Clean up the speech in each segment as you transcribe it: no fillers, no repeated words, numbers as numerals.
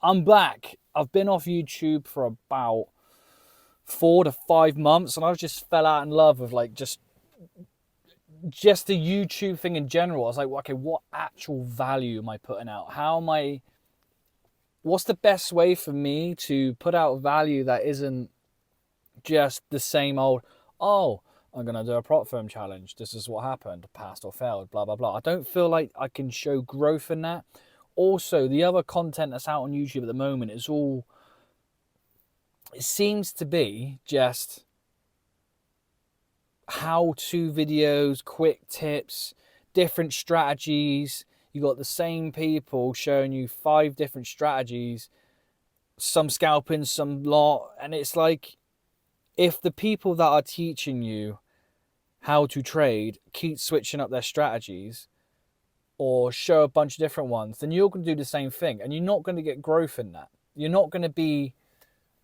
I'm back. I've been off YouTube for about 4 to 5 months, and I've just fell out in love with like just the YouTube thing in general. I was like, well, okay, what actual value am I putting out? What's the best way for me to put out value that isn't just the same old, oh, I'm going to do a prop firm challenge. This is what happened, passed or failed, blah, blah, blah. I don't feel like I can show growth in that. Also, the other content that's out on YouTube at the moment is all, it seems to be just how-to videos, quick tips, different strategies. You got the same people showing you 5 different strategies, some scalping, some lot, and it's like, if the people that are teaching you how to trade keep switching up their strategies or show a bunch of different ones, then you're going to do the same thing, and you're not going to get growth in that. You're not going to be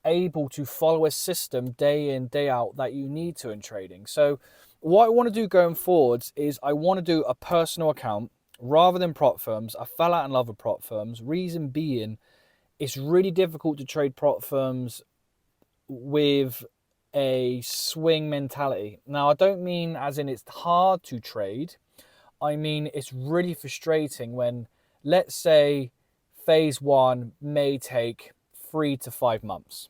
able to follow a system day in, day out that you need to in trading. So what I want to do going forwards is I want to do a personal account rather than prop firms. I fell out in love with prop firms. Reason being, it's really difficult to trade prop firms with a swing mentality. Now, I don't mean as in it's hard to trade. I mean, it's really frustrating when, let's say, phase one may take 3 to 5 months,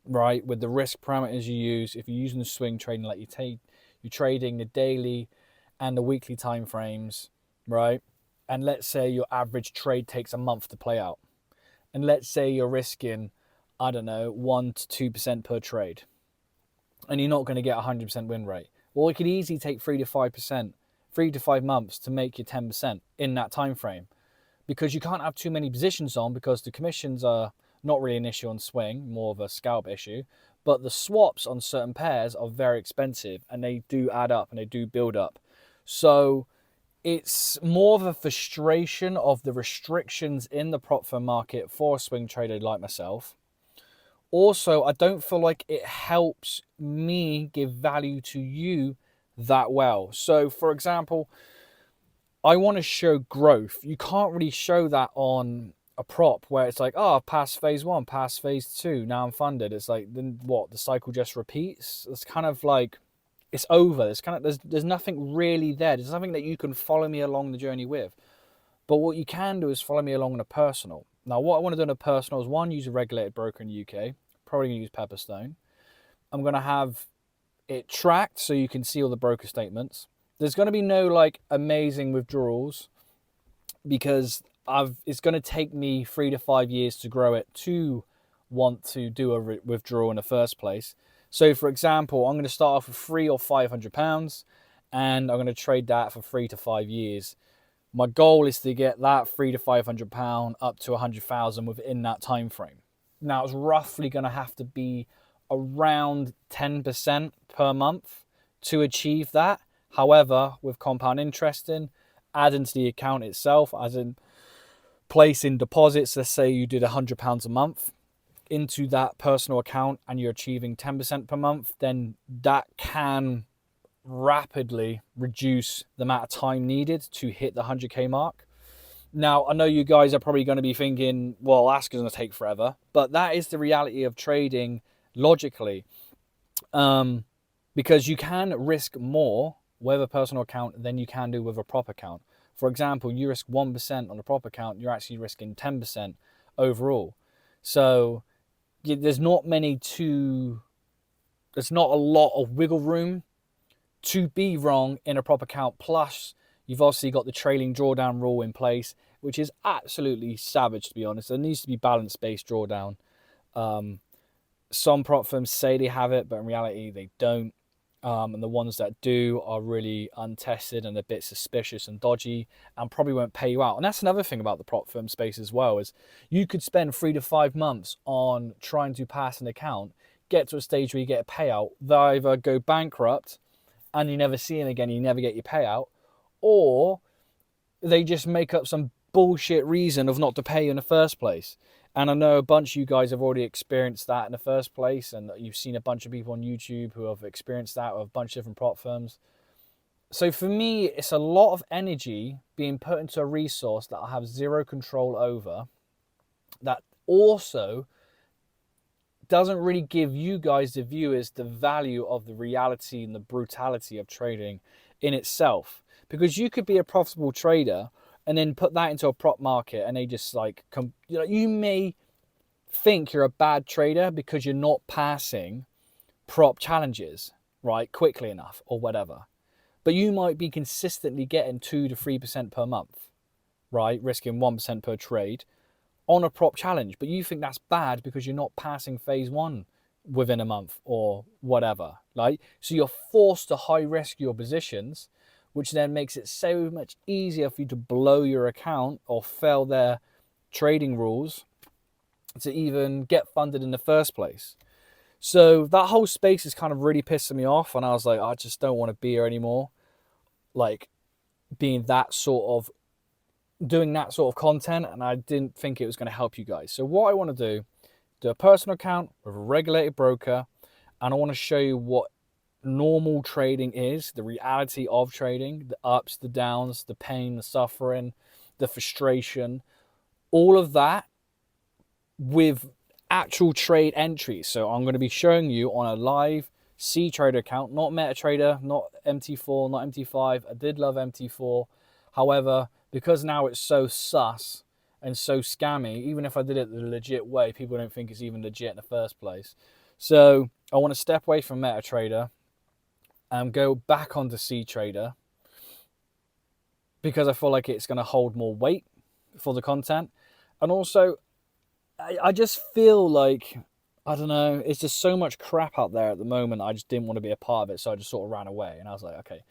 right? With the risk parameters you use, if you're using the swing trading, like you're trading the daily and the weekly time frames, right? And let's say your average trade takes a month to play out. And let's say you're risking, I don't know, 1 to 2% per trade, and you're not going to get a 100% win rate. Well, it could easily take 3 to 5%, 3 to 5 months to make your 10% in that time frame, because you can't have too many positions on, because the commissions are not really an issue on swing, more of a scalp issue, but the swaps on certain pairs are very expensive, and they do add up and they do build up. So it's more of a frustration of the restrictions in the prop firm market for a swing trader like myself. Also, I don't feel like it helps me give value to you that well. So, for example, I want to show growth. You can't really show that on a prop where it's like, oh, I've passed phase one, past phase two, now I'm funded. It's like, then what? The cycle just repeats. It's kind of like, it's over. There's nothing really there. There's nothing that you can follow me along the journey with. But what you can do is follow me along in a personal. Now, what I want to do in a personal is, one, use a regulated broker in the UK. Probably going to use Pepperstone. I'm going to have it tracked so you can see all the broker statements. There's going to be no like amazing withdrawals, because it's going to take me 3 to 5 years to grow it to want to do a withdrawal in the first place. So, for example, I'm going to start off with £300 or £500, and I'm going to trade that for 3 to 5 years. My goal is to get that £300 to £500 up to 100,000 within that time frame. Now, it's roughly going to have to be around 10% per month to achieve that. However, with compound interest in, adding to the account itself, as in placing deposits, let's say you did £100 a month into that personal account and you're achieving 10% per month, then that can rapidly reduce the amount of time needed to hit the 100k mark. Now, I know you guys are probably going to be thinking, well, that's going to take forever, but that is the reality of trading logically, because you can risk more with a personal account than you can do with a prop account. For example, you risk 1% on a prop account, you're actually risking 10% overall. So there's not a lot of wiggle room to be wrong in a prop account. Plus, you've obviously got the trailing drawdown rule in place, which is absolutely savage, to be honest. There needs to be balance-based drawdown. Some prop firms say they have it, but in reality, they don't. And the ones that do are really untested and a bit suspicious and dodgy, and probably won't pay you out. And that's another thing about the prop firm space as well, is you could spend 3 to 5 months on trying to pass an account, get to a stage where you get a payout, they either go bankrupt and you never see them again, you never get your payout, or they just make up some bullshit reason of not to pay you in the first place. And I know a bunch of you guys have already experienced that in the first place, and you've seen a bunch of people on YouTube who have experienced that with a bunch of different prop firms. So for me, it's a lot of energy being put into a resource that I have zero control over, that also doesn't really give you guys, the viewers, the value of the reality and the brutality of trading in itself. Because you could be a profitable trader and then put that into a prop market, and they just like, you may think you're a bad trader because you're not passing prop challenges, right, quickly enough or whatever. But you might be consistently getting 2 to 3% per month, right, risking 1% per trade on a prop challenge, but you think that's bad because you're not passing phase 1 within a month or whatever, right? So you're forced to high risk your positions, which then makes it so much easier for you to blow your account or fail their trading rules to even get funded in the first place. So that whole space is kind of really pissing me off, and I was like, I just don't want to be here anymore, like being that sort of, doing that sort of content, and I didn't think it was going to help you guys. So what I want to do a personal account with a regulated broker, and I want to show you what normal trading is, the reality of trading, the ups, the downs, the pain, the suffering, the frustration, all of that with actual trade entries. So I'm going to be showing you on a live CTrader account, not MetaTrader, not MT4, not MT5. I did love MT4. However, because now it's so sus and so scammy, even if I did it the legit way, people don't think it's even legit in the first place. So I want to step away from MetaTrader and go back onto CTrader because I feel like it's going to hold more weight for the content. And also, I just feel like, I don't know, it's just so much crap out there at the moment. I just didn't want to be a part of it, so I just sort of ran away. And I was like, okay,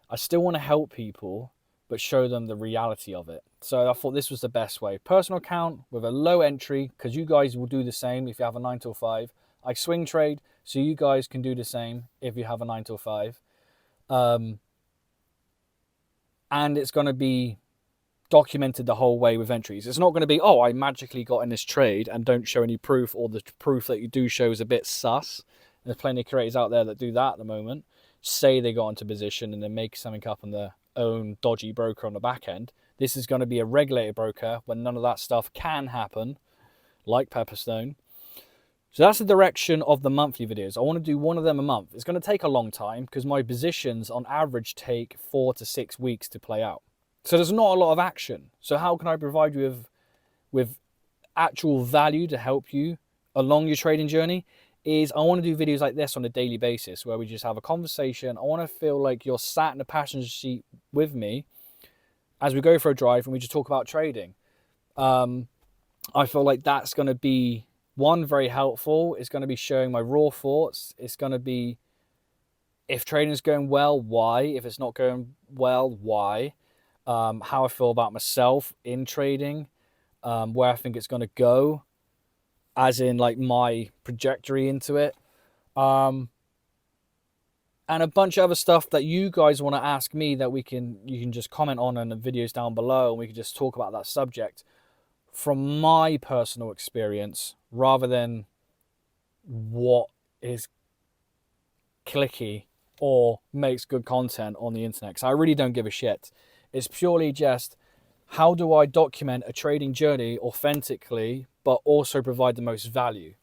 I still want to help people, but show them the reality of it. So I thought this was the best way. Personal account with a low entry, because you guys will do the same if you have a 9 till 5. I swing trade, so you guys can do the same if you have a 9 till 5. And it's going to be documented the whole way with entries. It's not going to be, oh, I magically got in this trade and don't show any proof, or the proof that you do show is a bit sus. There's plenty of creators out there that do that at the moment. Say they got into position and then make something up on their own dodgy broker on the back end. This is going to be a regulated broker when none of that stuff can happen, like Pepperstone. So that's the direction of the monthly videos. I want to do one of them a month. It's going to take a long time because my positions on average take 4 to 6 weeks to play out. So there's not a lot of action. So how can I provide you with actual value to help you along your trading journey? Is I want to do videos like this on a daily basis where we just have a conversation. I want to feel like you're sat in the passenger seat with me as we go for a drive and we just talk about trading. I feel like that's going to be, one, very helpful. It's going to be showing my raw thoughts. It's going to be, if trading is going well, why? If it's not going well, why? How I feel about myself in trading, where I think it's going to go, as in like my trajectory into it, and a bunch of other stuff that you guys want to ask me that you can just comment on in the videos down below, and we can just talk about that subject from my personal experience rather than what is clicky or makes good content on the internet, because I really don't give a shit. It's purely just, how do I document a trading journey authentically, but also provide the most value?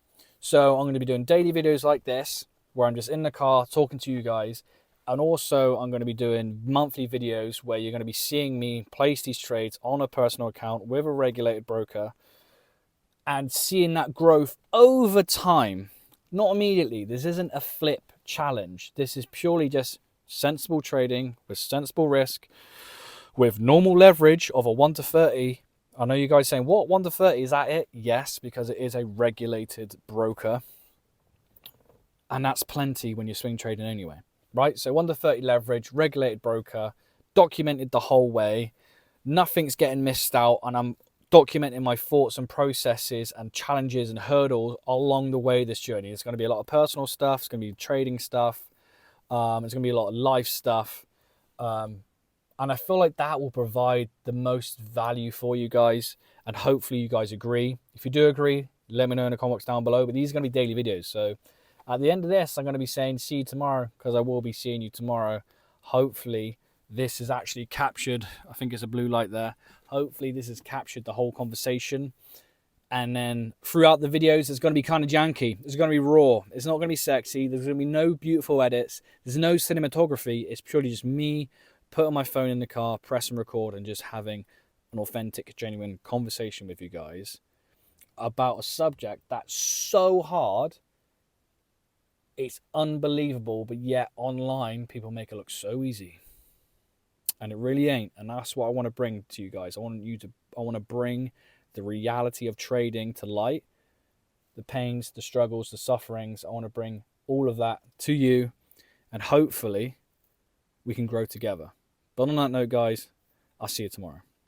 So I'm going to be doing daily videos like this, where I'm just in the car talking to you guys. And also I'm going to be doing monthly videos where you're going to be seeing me place these trades on a personal account with a regulated broker and seeing that growth over time, not immediately. This isn't a flip challenge. This is purely just sensible trading with sensible risk, with normal leverage of a 1 to 30. I know you guys saying, what, 1 to 30, is that it? Yes, because it is a regulated broker. And that's plenty when you're swing trading anyway, right? So 1 to 30 leverage, regulated broker, documented the whole way. Nothing's getting missed out, and I'm documenting my thoughts and processes and challenges and hurdles along the way this journey. It's going to be a lot of personal stuff. It's going to be trading stuff. It's going to be a lot of life stuff. And I feel like that will provide the most value for you guys. And hopefully you guys agree. If you do agree, let me know in the comments down below. But these are going to be daily videos. So at the end of this, I'm going to be saying see you tomorrow, because I will be seeing you tomorrow. Hopefully this is actually captured. I think it's a blue light there. Hopefully this has captured the whole conversation. And then throughout the videos, it's going to be kind of janky. It's going to be raw. It's not going to be sexy. There's going to be no beautiful edits. There's no cinematography. It's purely just me putting my phone in the car, pressing record, and just having an authentic, genuine conversation with you guys about a subject that's so hard. It's unbelievable, but yet online, people make it look so easy. And it really ain't. And that's what I want to bring to you guys. I want to bring the reality of trading to light, the pains, the struggles, the sufferings. I want to bring all of that to you, and hopefully we can grow together. But on that note, guys, I'll see you tomorrow.